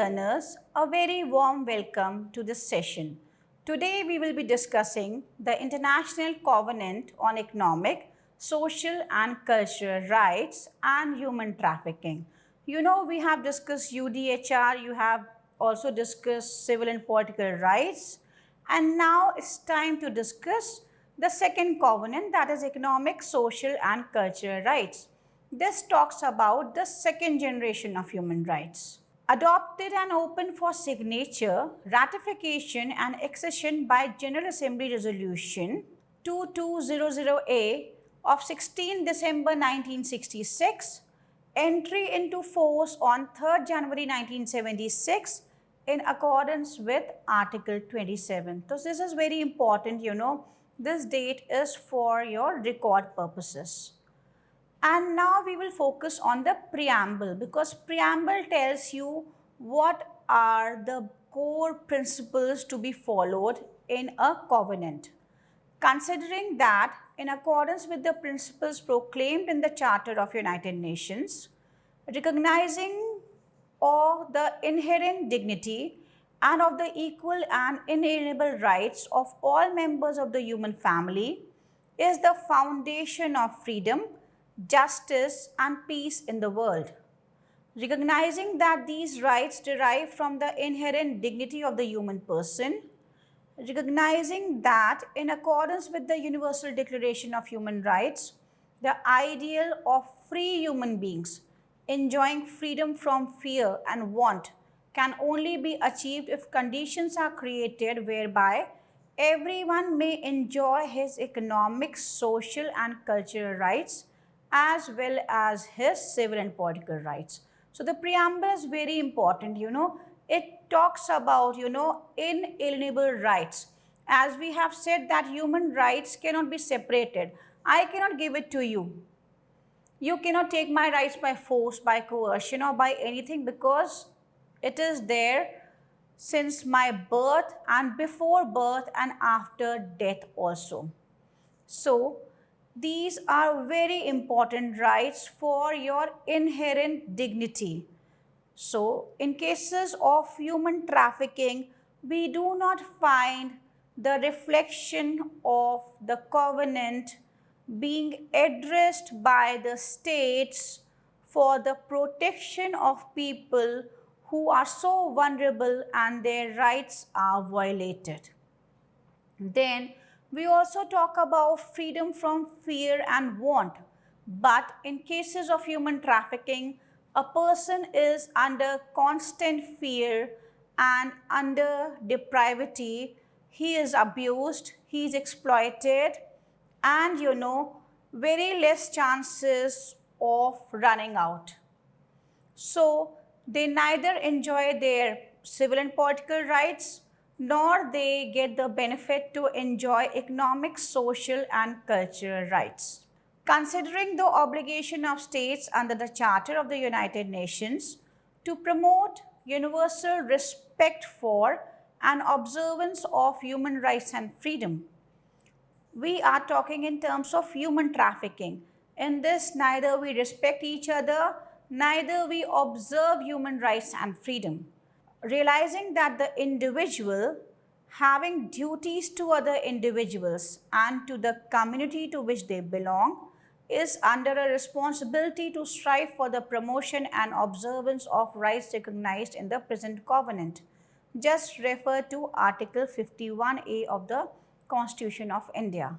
learners, a very warm welcome to this session. Today we will be discussing the International Covenant on Economic, Social and Cultural Rights and Human Trafficking. You know, we have discussed UDHR, you have also discussed civil and political rights, and now it's time to discuss the second covenant, that is economic, social and cultural rights. This talks about the second generation of human rights. Adopted and open for signature, ratification and accession by General Assembly Resolution 2200A of 16 December 1966, entry into force on 3rd January 1976 in accordance with Article 27. So this is very important, this date is for your record purposes. And now we will focus on the preamble, because preamble tells you what are the core principles to be followed in a covenant. Considering that in accordance with the principles proclaimed in the Charter of United Nations, recognizing of the inherent dignity and of the equal and inalienable rights of all members of the human family is the foundation of freedom, justice and peace in the world. Recognizing that these rights derive from the inherent dignity of the human person, recognizing that in accordance with the Universal Declaration of Human Rights, the ideal of free human beings enjoying freedom from fear and want can only be achieved if conditions are created whereby everyone may enjoy his economic, social and cultural rights as well as his civil and political rights. So the preamble is very important, it talks about, inalienable rights. As we have said that human rights cannot be separated. I cannot give it to you. You cannot take my rights by force, by coercion or by anything, because it is there since my birth and before birth and after death also. So these are very important rights for your inherent dignity. So, in cases of human trafficking, we do not find the reflection of the covenant being addressed by the states for the protection of people who are so vulnerable and their rights are violated. Then we also talk about freedom from fear and want. But in cases of human trafficking, a person is under constant fear and under depravity. He is abused, he is exploited, and very less chances of running out. So they neither enjoy their civil and political rights, nor they get the benefit to enjoy economic, social and cultural rights. Considering the obligation of states under the Charter of the United Nations to promote universal respect for and observance of human rights and freedom, we are talking in terms of human trafficking. In this, neither we respect each other, neither we observe human rights and freedom. Realizing that the individual having duties to other individuals and to the community to which they belong is under a responsibility to strive for the promotion and observance of rights recognized in the present covenant. Just refer to Article 51A of the Constitution of India.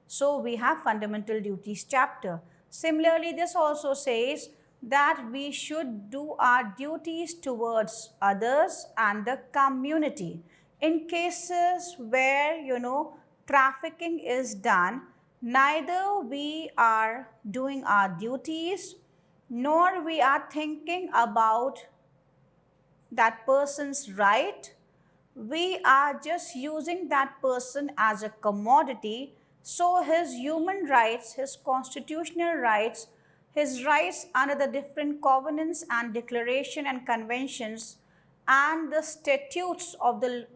So we have Fundamental Duties chapter. Similarly, this also says that we should do our duties towards others and the community. In cases where, trafficking is done, neither we are doing our duties, nor we are thinking about that person's right. We are just using that person as a commodity, so his human rights, his constitutional rights, his rights under the different covenants and declaration and conventions and the statutes of the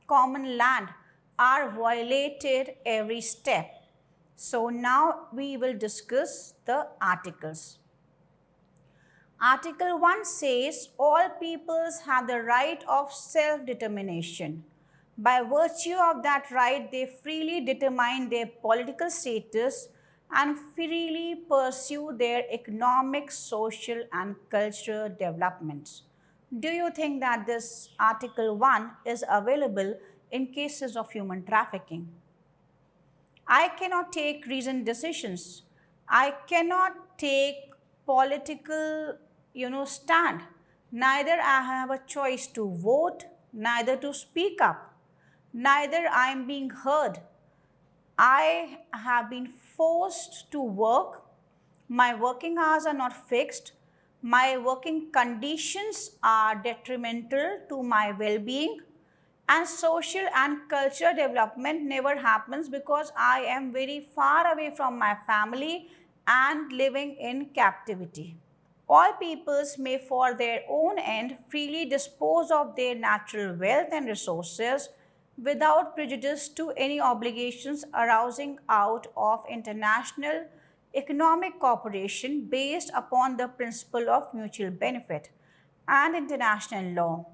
common land are violated every step. So now we will discuss the articles. Article 1 says all peoples have the right of self determination. By virtue of that right, they freely determine their political status and freely pursue their economic, social, and cultural developments. Do you think that this Article 1 is available in cases of human trafficking? I cannot take reasoned decisions. I cannot take political, stand. Neither I have a choice to vote, neither to speak up, neither I am being heard. I have been forced to work. My working hours are not fixed. My working conditions are detrimental to my well being. And social and cultural development never happens because I am very far away from my family and living in captivity. All peoples may, for their own end, freely dispose of their natural wealth and resources without prejudice to any obligations arising out of international economic cooperation based upon the principle of mutual benefit and international law.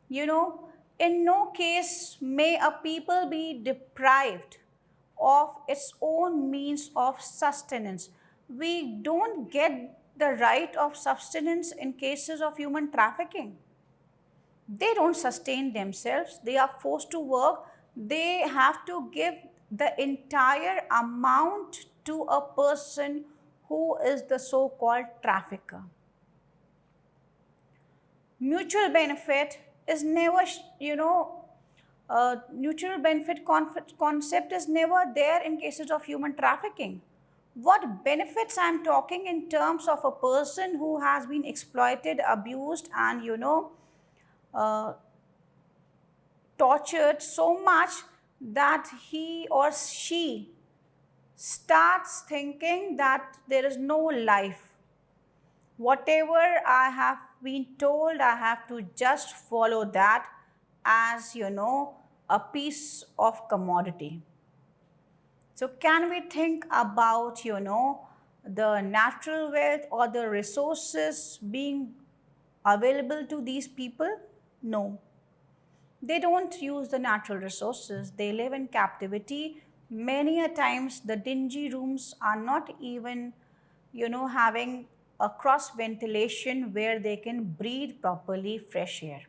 You know, in no case may a people be deprived of its own means of sustenance. We don't get the right of sustenance in cases of human trafficking. They don't sustain themselves, they are forced to work, they have to give the entire amount to a person who is the so called trafficker. Mutual benefit is never, mutual benefit concept is never there in cases of human trafficking. What benefits I'm talking in terms of a person who has been exploited, abused, and uh, tortured so much that he or she starts thinking that there is no life. Whatever I have been told, I have to just follow that as a piece of commodity. So, can we think about the natural wealth or the resources being available to these people? No. They don't use the natural resources. They live in captivity. Many a times the dingy rooms are not even, having a cross ventilation where they can breathe properly fresh air.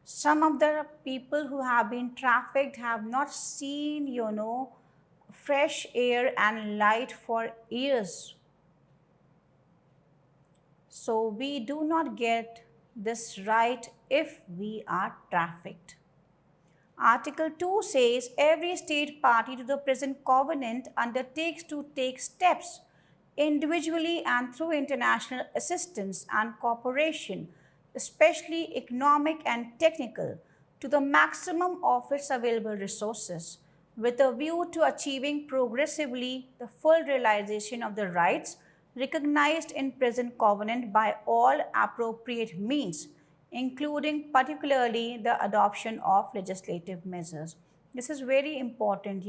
Some of the people who have been trafficked have not seen, fresh air and light for years. So we do not get this right if we are trafficked. Article 2 says every state party to the present covenant undertakes to take steps individually and through international assistance and cooperation, especially economic and technical, to the maximum of its available resources, with a view to achieving progressively the full realization of the rights recognized in present covenant by all appropriate means, including particularly the adoption of legislative measures. This is very important,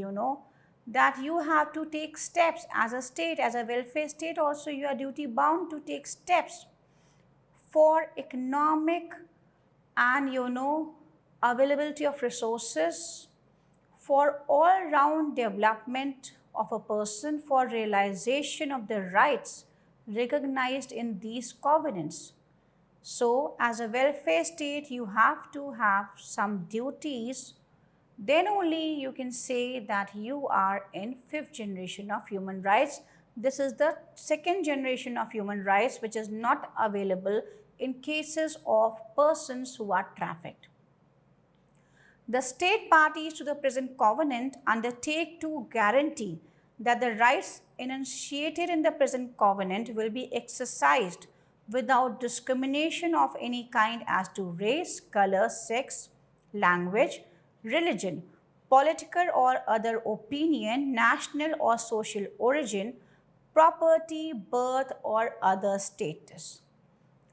that you have to take steps as a state, as a welfare state, also you are duty bound to take steps for economic and availability of resources, for all round development of a person, for realization of the rights recognized in these covenants. So, as a welfare state, you have to have some duties. Then only you can say that you are in fifth generation of human rights. This is the second generation of human rights which is not available in cases of persons who are trafficked. The state parties to the present covenant undertake to guarantee that the rights enunciated in the present covenant will be exercised without discrimination of any kind as to race, color, sex, language, religion, political or other opinion, national or social origin, property, birth, or other status.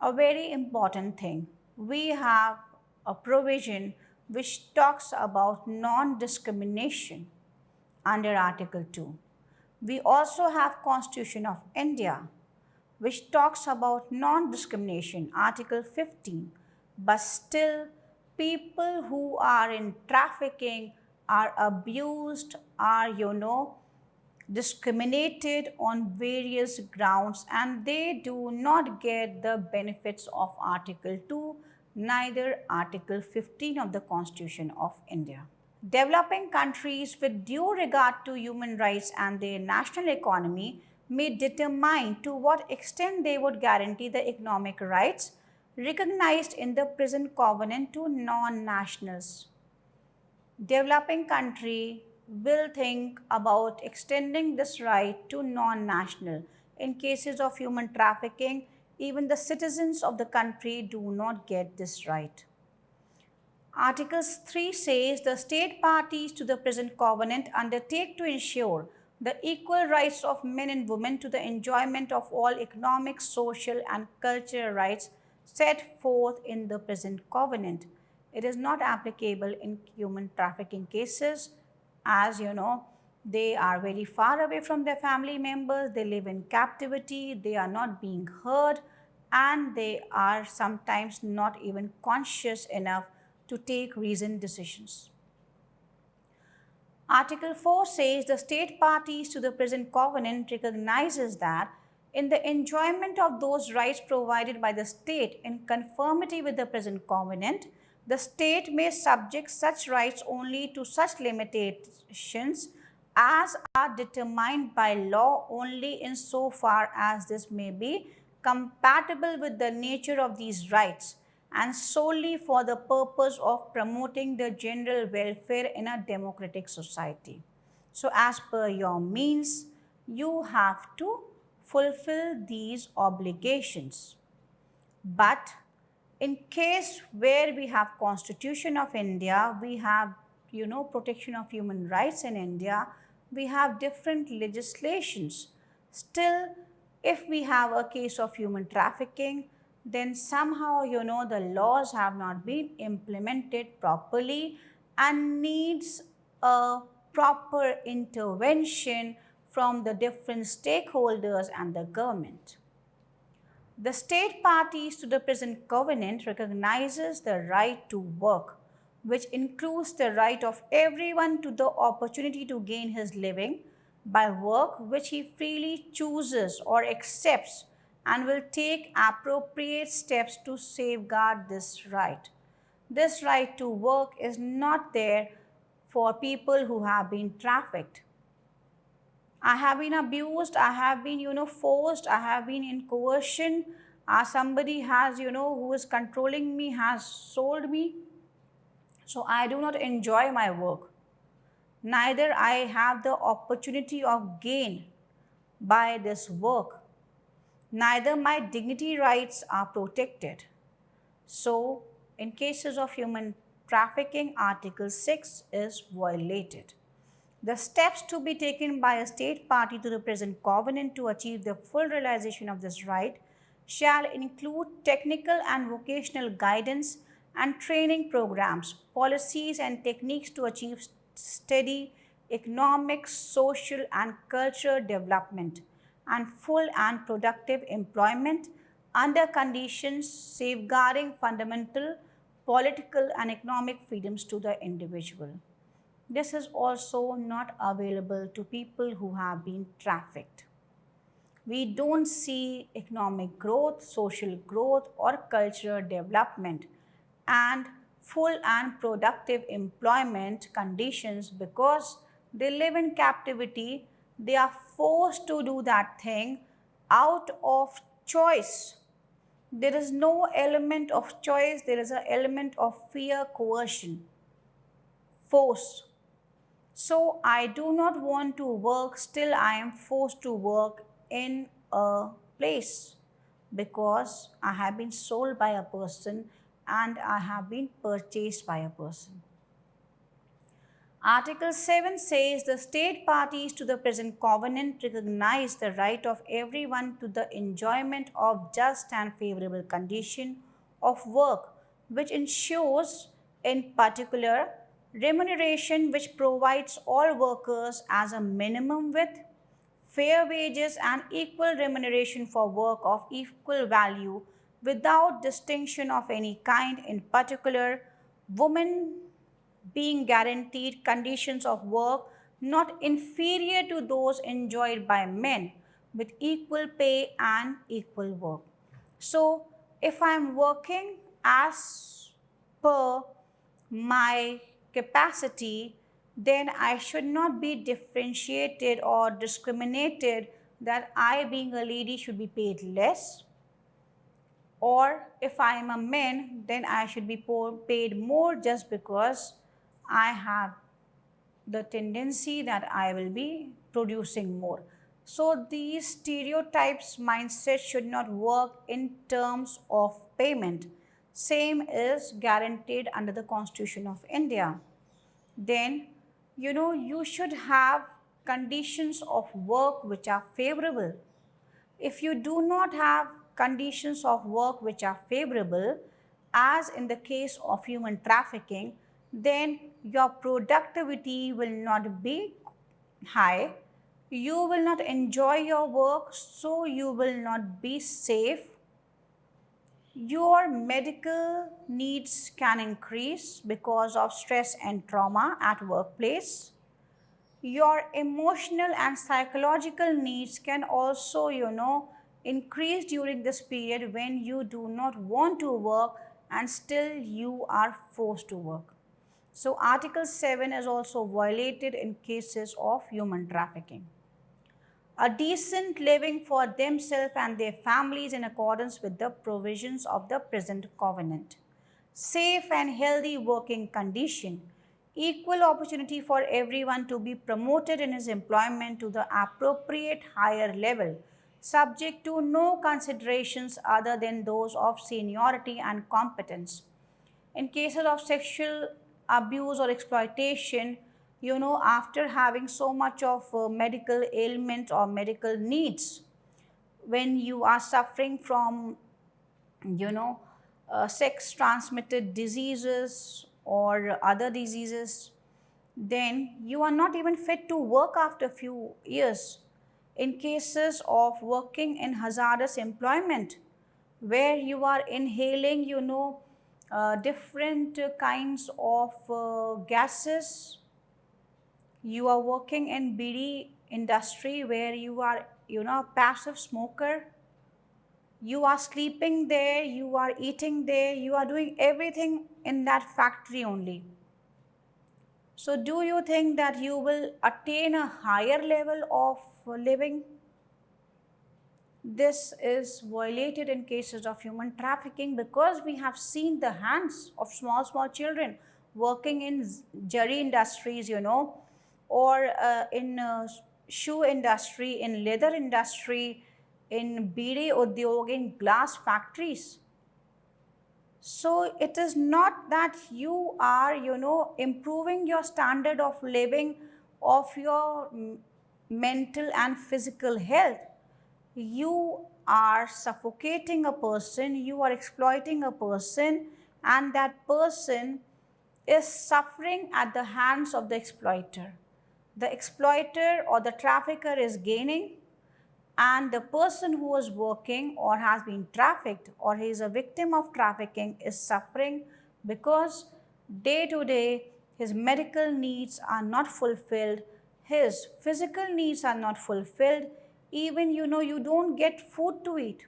A very important thing. We have a provision which talks about non-discrimination under Article 2. We also have Constitution of India. which talks about non-discrimination, Article 15. But still, people who are in trafficking are abused, are, discriminated on various grounds, and they do not get the benefits of Article 2, neither Article 15 of the Constitution of India. Developing countries, with due regard to human rights and their national economy, may determine to what extent they would guarantee the economic rights recognized in the present covenant to non-nationals. Developing country will think about extending this right to non-national. In cases of human trafficking, even the citizens of the country do not get this right. Article 3 says the state parties to the present covenant undertake to ensure the equal rights of men and women to the enjoyment of all economic, social, and cultural rights set forth in the present covenant. It is not applicable in human trafficking cases, as they are very far away from their family members, they live in captivity, they are not being heard, and they are sometimes not even conscious enough to take reasoned decisions. Article 4 says the state parties to the present covenant recognizes that in the enjoyment of those rights provided by the state in conformity with the present covenant, the state may subject such rights only to such limitations as are determined by law only insofar as this may be compatible with the nature of these rights and solely for the purpose of promoting the general welfare in a democratic society. So, as per your means, you have to fulfill these obligations. But in case where we have Constitution of India, we have protection of human rights in India, we have different legislations. Still, if we have a case of human trafficking, then somehow the laws have not been implemented properly and needs a proper intervention from the different stakeholders and the government. The state parties to the present covenant recognizes the right to work, which includes the right of everyone to the opportunity to gain his living by work which he freely chooses or accepts, and will take appropriate steps to safeguard this right. This right to work is not there for people who have been trafficked. I have been abused, I have been, forced, I have been in coercion, somebody has, who is controlling me has sold me. So I do not enjoy my work. Neither I have the opportunity of gain by this work. Neither my dignity rights are protected. So, in cases of human trafficking, Article 6 is violated. The steps to be taken by a state party to the present covenant to achieve the full realization of this right shall include technical and vocational guidance and training programs, policies and techniques to achieve steady economic, social, and cultural development and full and productive employment under conditions safeguarding fundamental political and economic freedoms to the individual. This is also not available to people who have been trafficked. We don't see economic growth, social growth, or cultural development and full and productive employment conditions because they live in captivity. They are forced to do that thing out of choice. There is no element of choice, there is an element of fear, coercion, force. So I do not want to work, still I am forced to work in a place because I have been sold by a person and I have been purchased by a person. Article 7 says the state parties to the present covenant recognize the right of everyone to the enjoyment of just and favorable condition of work, which ensures, in particular, remuneration which provides all workers as a minimum with fair wages and equal remuneration for work of equal value without distinction of any kind, in particular, women being guaranteed conditions of work not inferior to those enjoyed by men with equal pay and equal work. So, if I am working as per my capacity, then I should not be differentiated or discriminated that I, being a lady, should be paid less, or if I am a man, then I should be paid more just because I have the tendency that I will be producing more. So these stereotypes mindset should not work in terms of payment. Same is guaranteed under the Constitution of India. Then you should have conditions of work which are favorable. If you do not have conditions of work which are favorable, as in the case of human trafficking, then your productivity will not be high. You will not enjoy your work, so you will not be safe. Your medical needs can increase because of stress and trauma at workplace. Your emotional and psychological needs can also increase during this period when you do not want to work and still you are forced to work. So article 7 is also violated in cases of human trafficking. A decent living for themselves and their families in accordance with the provisions of the present covenant. Safe and healthy working condition. Equal opportunity for everyone to be promoted in his employment to the appropriate higher level, subject to no considerations other than those of seniority and competence. In cases of sexual abuse or exploitation, after having so much of medical ailment or medical needs, when you are suffering from sex transmitted diseases or other diseases, then you are not even fit to work after few years. In cases of working in hazardous employment, where you are inhaling different kinds of gases, you are working in bidi industry where you are a passive smoker, you are sleeping there, you are eating there, you are doing everything in that factory only. So do you think that you will attain a higher level of living? This is violated in cases of human trafficking because we have seen the hands of small children working in jari industries, or in shoe industry, in leather industry, in bidi udyog, in glass factories. So it is not that you are, improving your standard of living, of your mental and physical health. You are suffocating a person, you are exploiting a person, and that person is suffering at the hands of the exploiter. The exploiter or the trafficker is gaining, and the person who is working or has been trafficked or he is a victim of trafficking is suffering because day to day his medical needs are not fulfilled, his physical needs are not fulfilled, even you don't get food to eat.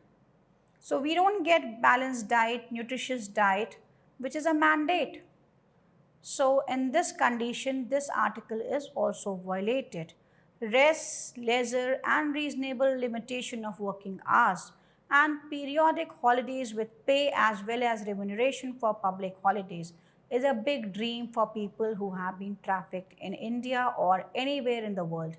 So we don't get balanced diet, nutritious diet, which is a mandate. So in this condition, this article is also violated. Rest, leisure and reasonable limitation of working hours and periodic holidays with pay as well as remuneration for public holidays is a big dream for people who have been trafficked in India or anywhere in the world.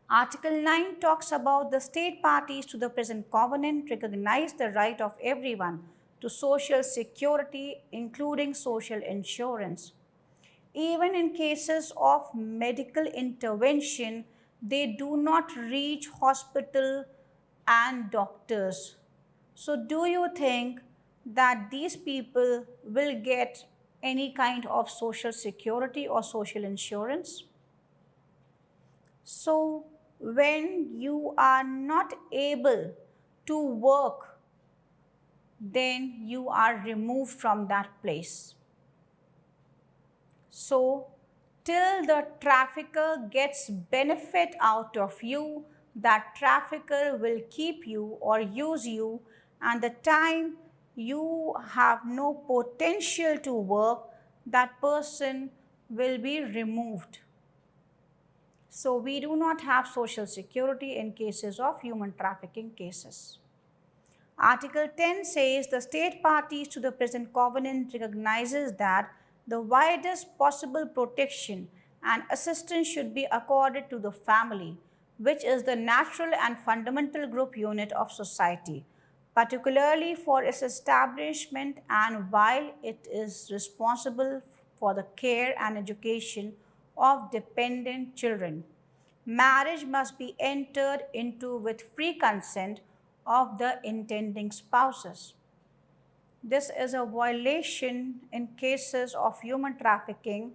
Article 9 talks about the state parties to the present covenant recognize the right of everyone to social security, including social insurance. Even in cases of medical intervention, they do not reach hospital and doctors. So do you think that these people will get any kind of social security or social insurance? So When you are not able to work, then you are removed from that place. So, till the trafficker gets benefit out of you, that trafficker will keep you or use you, and the time you have no potential to work, that person will be removed. So, we do not have social security in cases of human trafficking cases. Article 10 says the state parties to the present covenant recognizes that the widest possible protection and assistance should be accorded to the family, which is the natural and fundamental group unit of society, particularly for its establishment, and while it is responsible for the care and education of dependent children. Marriage must be entered into with free consent of the intending spouses. This is a violation in cases of human trafficking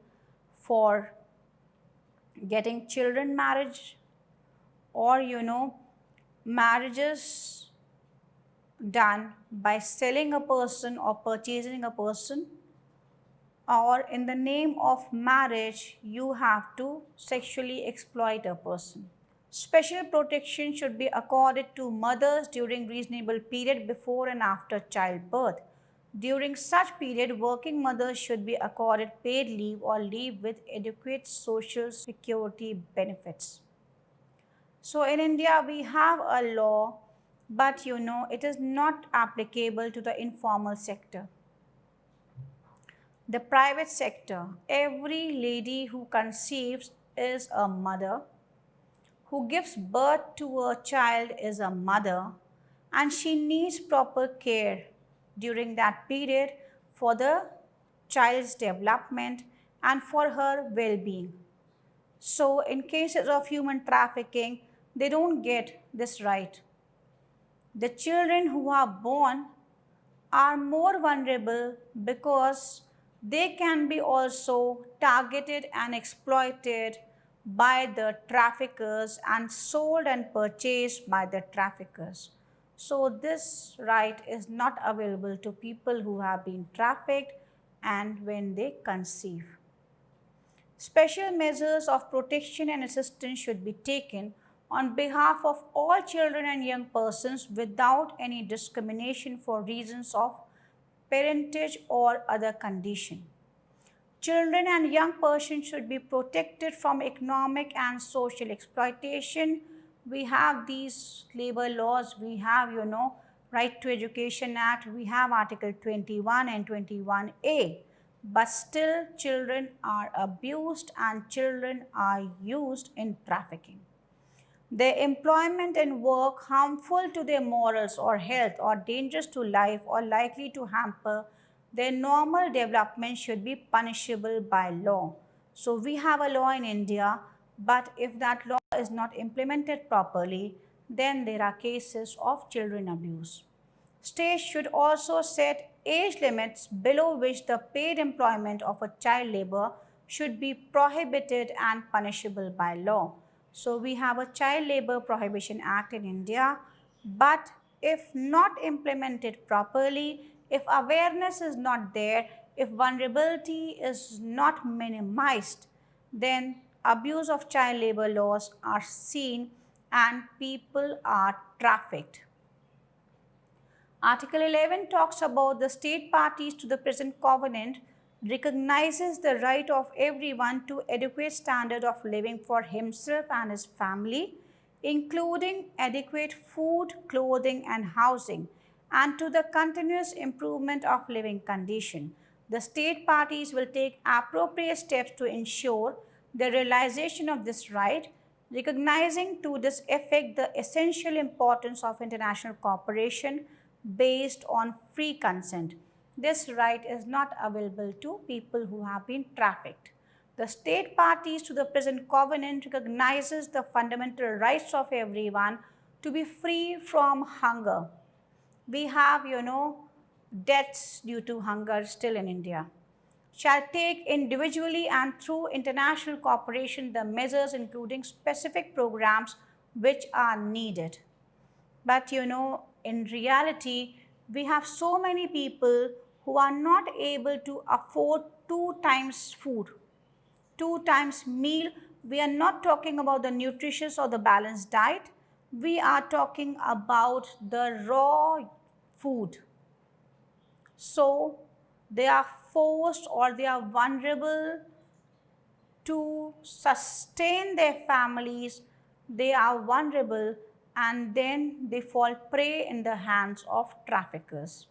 for getting children marriage, or marriages done by selling a person or purchasing a person, or in the name of marriage you have to sexually exploit a person. Special protection should be accorded to mothers during reasonable period before and after childbirth. During such period, working mothers should be accorded paid leave or leave with adequate social security benefits. So in India, we have a law, but it is not applicable to the informal sector. The private sector, every lady who conceives is a mother, who gives birth to a child is a mother, and she needs proper care during that period for the child's development and for her well-being. So in cases of human trafficking, they don't get this right. The children who are born are more vulnerable because they can be also targeted and exploited by the traffickers and sold and purchased by the traffickers. So this right is not available to people who have been trafficked and when they conceive. Special measures of protection and assistance should be taken on behalf of all children and young persons without any discrimination for reasons of parentage or other condition. Children and young persons should be protected from economic and social exploitation. We have these labor laws, we have, Right to Education Act, we have Article 21 and 21A. But still children are abused and children are used in trafficking. Their employment and work harmful to their morals or health or dangerous to life or likely to hamper their normal development should be punishable by law. So we have a law in India, but if that law is not implemented properly, then there are cases of children abuse. States should also set age limits below which the paid employment of a child labor should be prohibited and punishable by law. So we have a Child Labor Prohibition Act in India, but if not implemented properly, if awareness is not there, if vulnerability is not minimized, then abuse of child labor laws are seen and people are trafficked. Article 11 talks about the state parties to the present covenant recognizes the right of everyone to adequate standard of living for himself and his family, including adequate food, clothing and housing, and to the continuous improvement of living condition. The state parties will take appropriate steps to ensure the realization of this right, recognizing to this effect the essential importance of international cooperation based on free consent. This right is not available to people who have been trafficked. The state parties to the present covenant recognizes the fundamental rights of everyone to be free from hunger. We have, deaths due to hunger still in India. Shall take individually and through international cooperation the measures including specific programs which are needed. But in reality, we have so many people who are not able to afford two times food, two times meal. We are not talking about the nutritious or the balanced diet. We are talking about the raw food. So they are forced or they are vulnerable to sustain their families. They are vulnerable and then they fall prey in the hands of traffickers.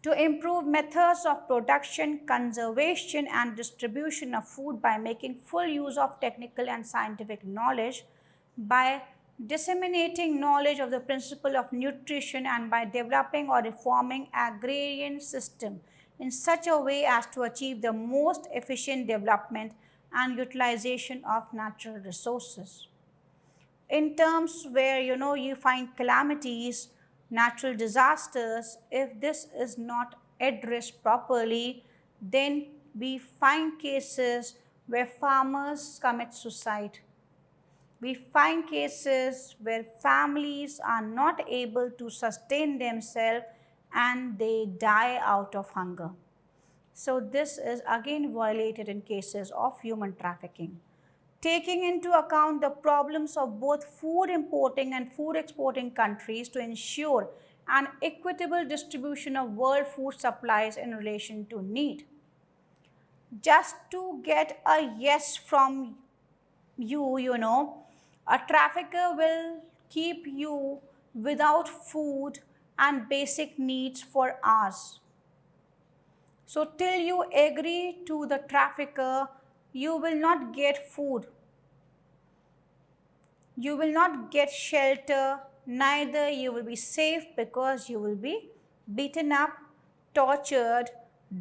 To improve methods of production, conservation, and distribution of food by making full use of technical and scientific knowledge, by disseminating knowledge of the principle of nutrition, and by developing or reforming agrarian system in such a way as to achieve the most efficient development and utilization of natural resources. In terms where you find calamities, natural disasters, if this is not addressed properly, then we find cases where farmers commit suicide. We find cases where families are not able to sustain themselves and they die out of hunger. So this is again violated in cases of human trafficking. Taking into account the problems of both food importing and food exporting countries to ensure an equitable distribution of world food supplies in relation to need. Just to get a yes from you, a trafficker will keep you without food and basic needs for hours. So till you agree to the trafficker, you will not get food. You will not get shelter, neither you will be safe because you will be beaten up, tortured,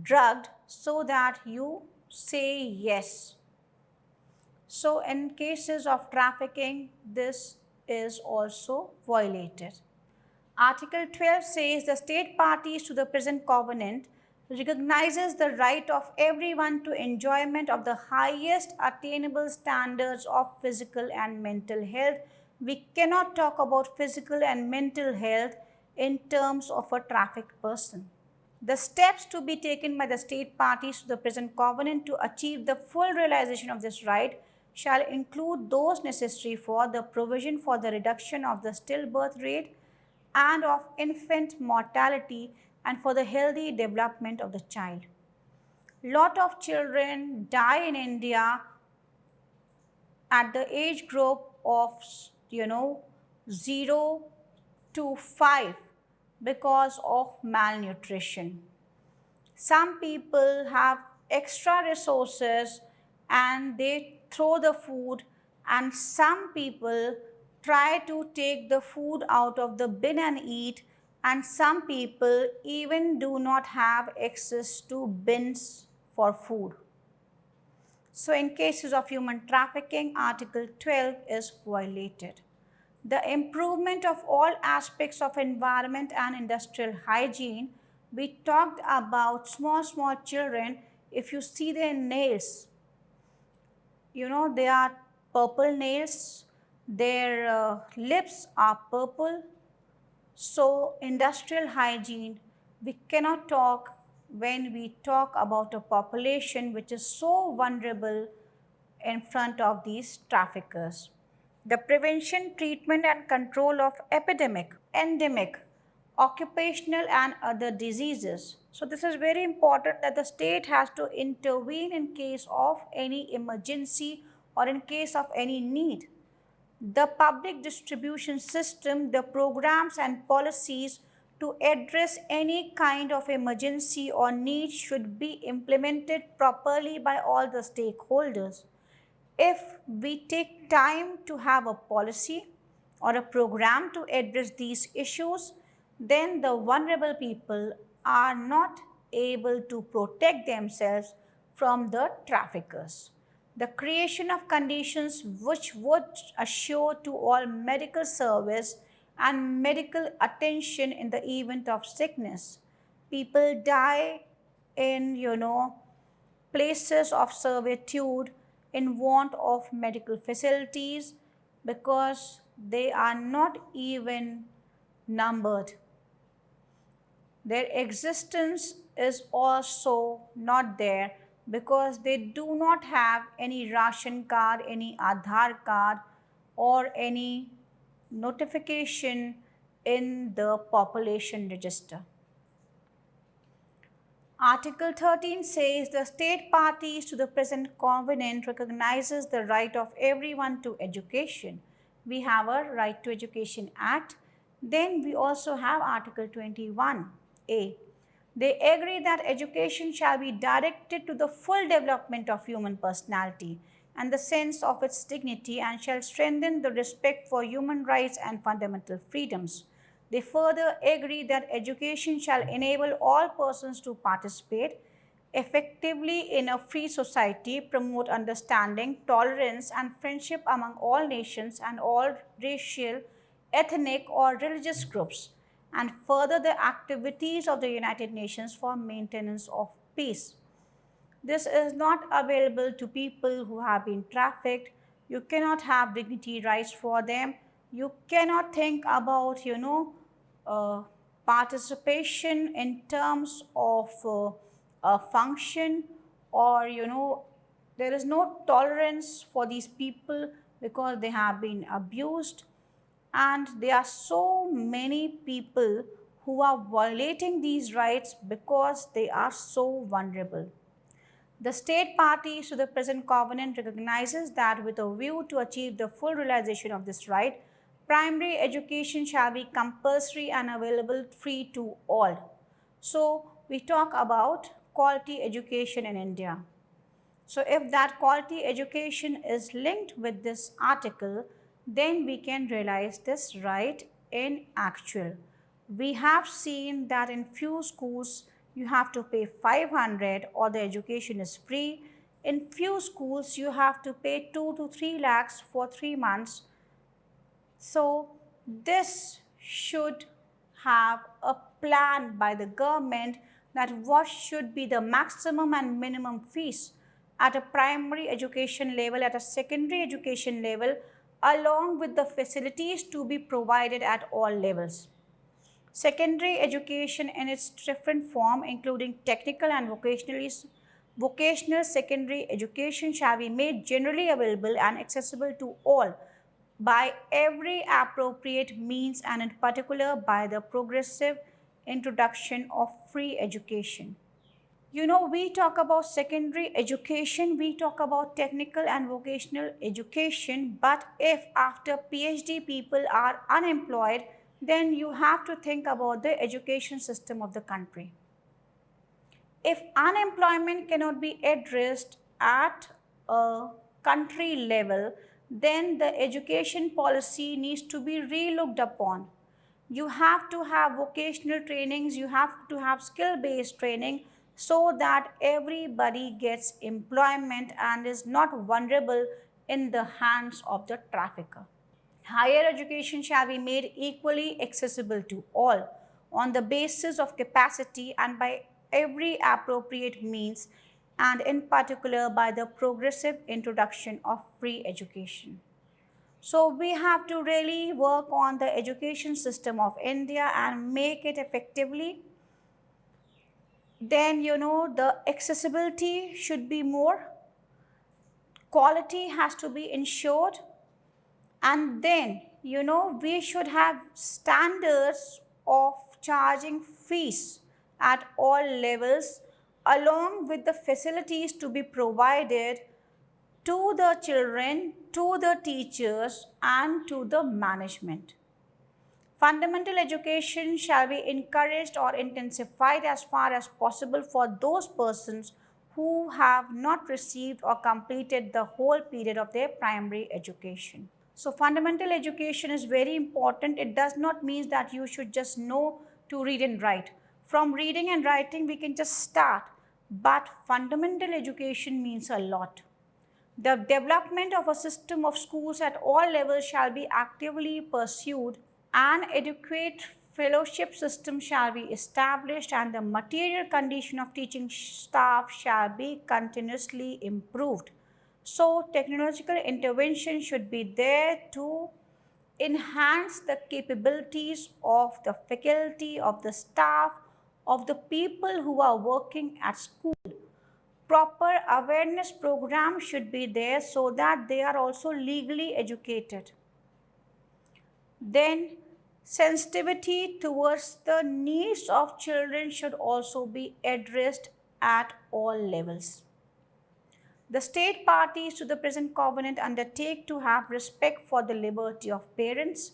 drugged so that you say yes. So in cases of trafficking, this is also violated. Article 12 says the state parties to the present covenant recognizes the right of everyone to enjoyment of the highest attainable standards of physical and mental health. We cannot talk about physical and mental health in terms of a trafficked person. The steps to be taken by the state parties to the present covenant to achieve the full realization of this right shall include those necessary for the provision for the reduction of the stillbirth rate and of infant mortality and for the healthy development of the child. Lot of children die in India at the age group of 0 to 5 because of malnutrition. Some people have extra resources and they throw the food, and some people try to take the food out of the bin and eat, and some people even do not have access to bins for food. So in cases of human trafficking, Article 12 is violated. The improvement of all aspects of environment and industrial hygiene. We talked about small children. If you see their nails, they are purple nails, their lips are purple. So industrial hygiene, we cannot talk when we talk about a population which is so vulnerable in front of these traffickers. The prevention, treatment and control of epidemic, endemic, occupational and other diseases. So this is very important that the state has to intervene in case of any emergency or in case of any need. The public distribution system, the programs and policies to address any kind of emergency or need should be implemented properly by all the stakeholders. If we take time to have a policy or a program to address these issues, then the vulnerable people are not able to protect themselves from the traffickers. The creation of conditions which would assure to all medical service and medical attention in the event of sickness. People die in, places of servitude, in want of medical facilities, because they are not even numbered. Their existence is also not there because they do not have any ration card, any Aadhaar card, or any notification in the population register. Article 13 says the state parties to the present covenant recognizes the right of everyone to education. We have a Right to Education Act. Then we also have Article 21A. They agree that education shall be directed to the full development of human personality and the sense of its dignity and shall strengthen the respect for human rights and fundamental freedoms. They further agree that education shall enable all persons to participate effectively in a free society, promote understanding, tolerance, and friendship among all nations and all racial, ethnic, or religious groups, and further the activities of the United Nations for maintenance of peace. This is not available to people who have been trafficked. You cannot have dignity rights for them. You cannot think about, participation in terms of a function, or, there is no tolerance for these people because they have been abused. And there are so many people who are violating these rights because they are so vulnerable. The state parties to the present covenant recognizes that with a view to achieve the full realization of this right, primary education shall be compulsory and available free to all. So we talk about quality education in India. So if that quality education is linked with this article, then we can realize this right in actual. We have seen that in few schools you have to pay 500 or the education is free. In few schools you have to pay 2 to 3 lakhs for 3 months. So this should have a plan by the government that what should be the maximum and minimum fees at a primary education level, at a secondary education level, along with the facilities to be provided at all levels. Secondary education in its different form, including technical and vocational secondary education, shall be made generally available and accessible to all by every appropriate means, and in particular by the progressive introduction of free education. We talk about secondary education, we talk about technical and vocational education, but if after PhD people are unemployed, then you have to think about the education system of the country. If unemployment cannot be addressed at a country level, then the education policy needs to be relooked upon. You have to have vocational trainings, you have to have skill-based training so that everybody gets employment and is not vulnerable in the hands of the trafficker. Higher education shall be made equally accessible to all on the basis of capacity and by every appropriate means, and in particular by the progressive introduction of free education. So we have to really work on the education system of India and make it effectively. Then, the accessibility should be more, quality has to be ensured, and then, we should have standards of charging fees at all levels along with the facilities to be provided to the children, to the teachers, and to the management. Fundamental education shall be encouraged or intensified as far as possible for those persons who have not received or completed the whole period of their primary education. So fundamental education is very important. It does not mean that you should just know to read and write. From reading and writing we can just start, but fundamental education means a lot. The development of a system of schools at all levels shall be actively pursued. An adequate fellowship system shall be established and the material condition of teaching staff shall be continuously improved. So, technological intervention should be there to enhance the capabilities of the faculty, of the staff, of the people who are working at school. Proper awareness program should be there so that they are also legally educated. Then, sensitivity towards the needs of children should also be addressed at all levels. The state parties to the present covenant undertake to have respect for the liberty of parents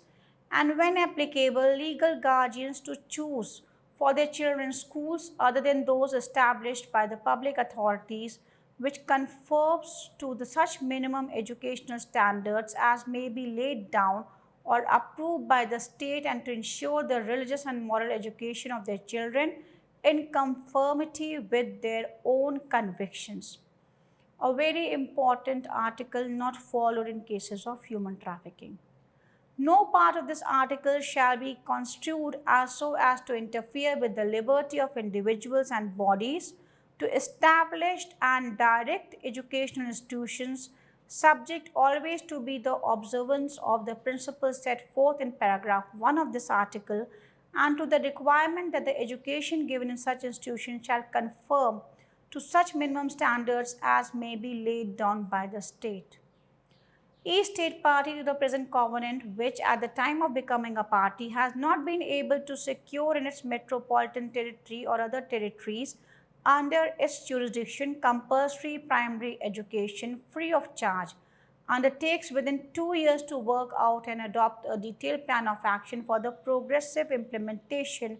and, when applicable, legal guardians to choose for their children schools other than those established by the public authorities, which conforms to such minimum educational standards as may be laid down or approved by the state, and to ensure the religious and moral education of their children in conformity with their own convictions. A very important article not followed in cases of human trafficking. No part of this article shall be construed as so as to interfere with the liberty of individuals and bodies to establish and direct educational institutions, subject always to be the observance of the principles set forth in paragraph 1 of this article, and to the requirement that the education given in such institutions shall conform to such minimum standards as may be laid down by the state. Each state party to the present covenant, which at the time of becoming a party has not been able to secure in its metropolitan territory or other territories under its jurisdiction compulsory primary education free of charge, undertakes within 2 years to work out and adopt a detailed plan of action for the progressive implementation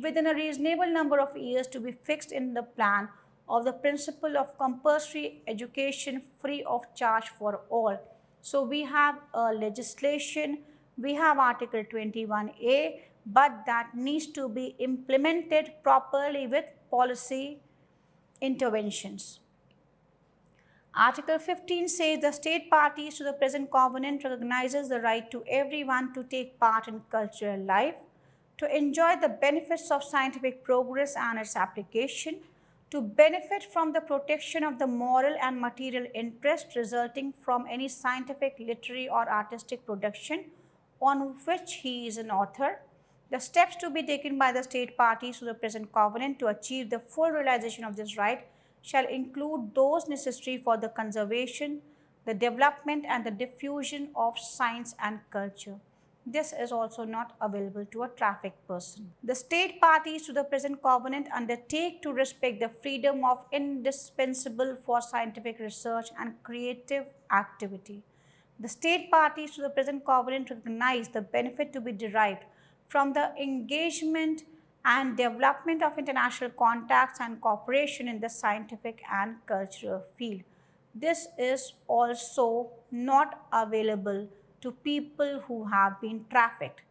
within a reasonable number of years to be fixed in the plan of the principle of compulsory education free of charge for all. So, we have a legislation, we have Article 21A, but that needs to be implemented properly with policy interventions. Article 15 says the state parties to the present covenant recognizes the right to everyone to take part in cultural life, to enjoy the benefits of scientific progress and its application, to benefit from the protection of the moral and material interest resulting from any scientific, literary, or artistic production on which he is an author. The steps to be taken by the state parties to the present covenant to achieve the full realization of this right shall include those necessary for the conservation, the development, and the diffusion of science and culture. This is also not available to a trafficked person. The state parties to the present covenant undertake to respect the freedom of indispensable for scientific research and creative activity. The state parties to the present covenant recognize the benefit to be derived from the engagement and development of international contacts and cooperation in the scientific and cultural field. This is also not available to people who have been trafficked.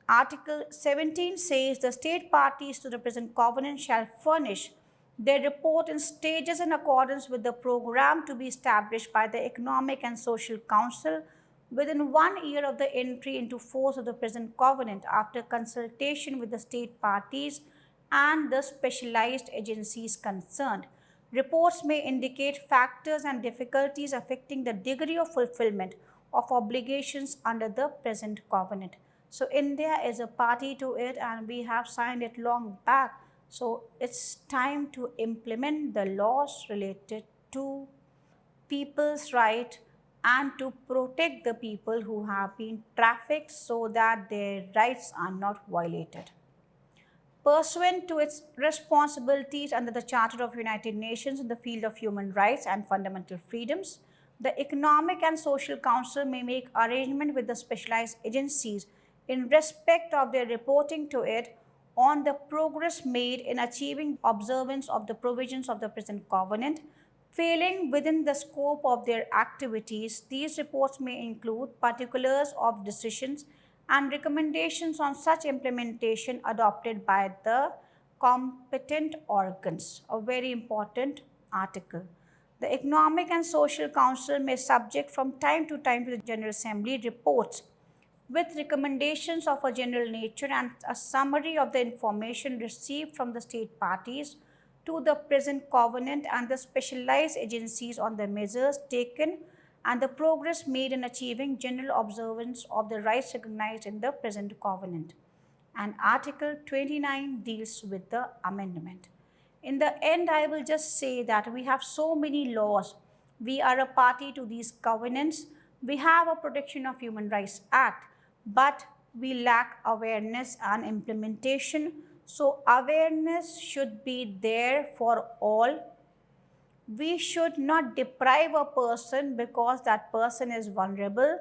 Article 17 says the state parties to the present covenant shall furnish their report in stages in accordance with the program to be established by the Economic and Social Council within 1 year of the entry into force of the present covenant, after consultation with the state parties and the specialized agencies concerned. Reports may indicate factors and difficulties affecting the degree of fulfillment of obligations under the present covenant. So, India is a party to it and we have signed it long back. So, it's time to implement the laws related to people's right and to protect the people who have been trafficked so that their rights are not violated. Pursuant to its responsibilities under the Charter of United Nations in the field of human rights and fundamental freedoms, the Economic and Social Council may make arrangement with the specialized agencies in respect of their reporting to it on the progress made in achieving observance of the provisions of the present covenant. Failing within the scope of their activities, these reports may include particulars of decisions and recommendations on such implementation adopted by the competent organs. A very important article. The Economic and Social Council may subject from time to time to the General Assembly reports with recommendations of a general nature and a summary of the information received from the state parties to the present covenant and the specialized agencies on the measures taken and the progress made in achieving general observance of the rights recognized in the present covenant. And Article 29 deals with the amendment. In the end, I will just say that we have so many laws. We are a party to these covenants. We have a Protection of Human Rights Act, but we lack awareness and implementation. So awareness should be there for all. We should not deprive a person because that person is vulnerable,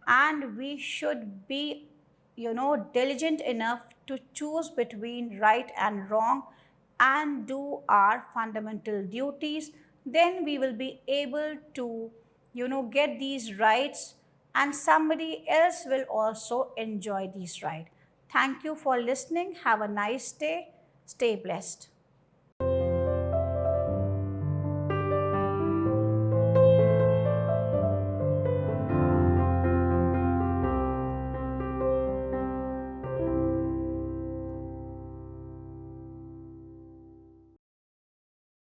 and we should be diligent enough to choose between right and wrong and do our fundamental duties. Then we will be able to get these rights, and somebody else will also enjoy these rights. Thank you for listening. Have a nice day. Stay blessed.